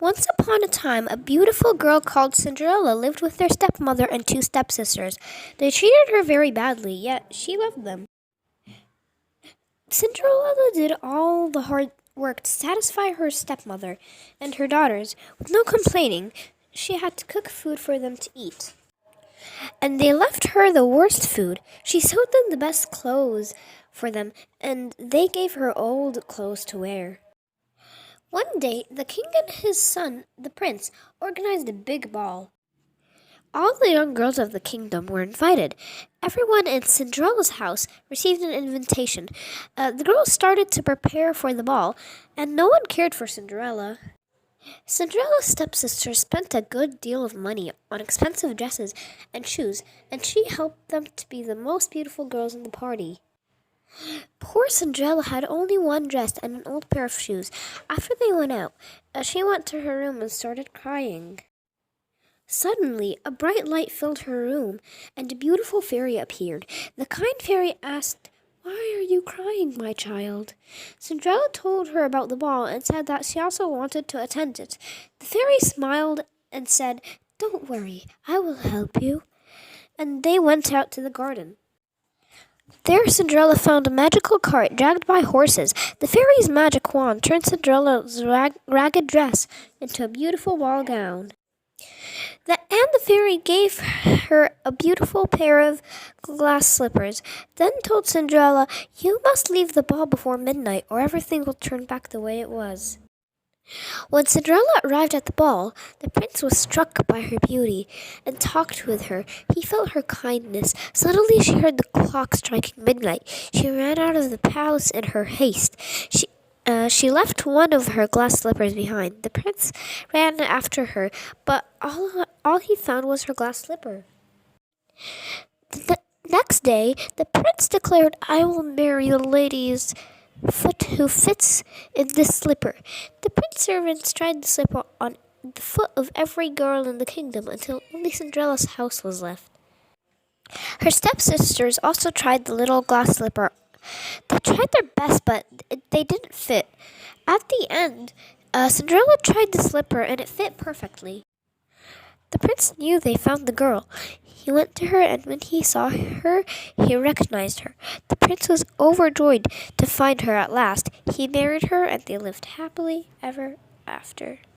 Once upon a time, a beautiful girl called Cinderella lived with their stepmother and two stepsisters. They treated her very badly, yet she loved them. Cinderella did all the hard work to satisfy her stepmother and her daughters. With no complaining, she had to cook food for them to eat. And they left her the worst food. She sewed them the best clothes for them, and they gave her old clothes to wear. One day, the king and his son, the prince, organized a big ball. All the young girls of the kingdom were invited. Everyone in Cinderella's house received an invitation. The girls started to prepare for the ball, and no one cared for Cinderella. Cinderella's stepsister spent a good deal of money on expensive dresses and shoes, and she helped them to be the most beautiful girls in the party. Poor Cinderella had only one dress and an old pair of shoes. After they went out, she went to her room and started crying. Suddenly, a bright light filled her room, and a beautiful fairy appeared. The kind fairy asked, "Why are you crying, my child?" Cinderella told her about the ball and said that she also wanted to attend it. The fairy smiled and said, "Don't worry, I will help you." And they went out to the garden. There Cinderella found a magical cart dragged by horses. The fairy's magic wand turned Cinderella's ragged dress into a beautiful ball gown. The fairy gave her a beautiful pair of glass slippers, then told Cinderella, "You must leave the ball before midnight, or everything will turn back the way it was." When Cinderella arrived at the ball, the prince was struck by her beauty and talked with her. He felt her kindness. Suddenly she heard the clock striking midnight. She ran out of the palace in her haste. She left one of her glass slippers behind. The prince ran after her, but all he found was her glass slipper. The next day, the prince declared, "I will marry the lady's foot who fits in this slipper." The prince's servants tried the slipper on the foot of every girl in the kingdom until only Cinderella's house was left. Her stepsisters also tried the little glass slipper. They tried their best, but they didn't fit. At the end, Cinderella tried the slipper and it fit perfectly. The prince knew they found the girl. He went to her, and when he saw her, he recognized her. The prince was overjoyed to find her at last. He married her, and they lived happily ever after.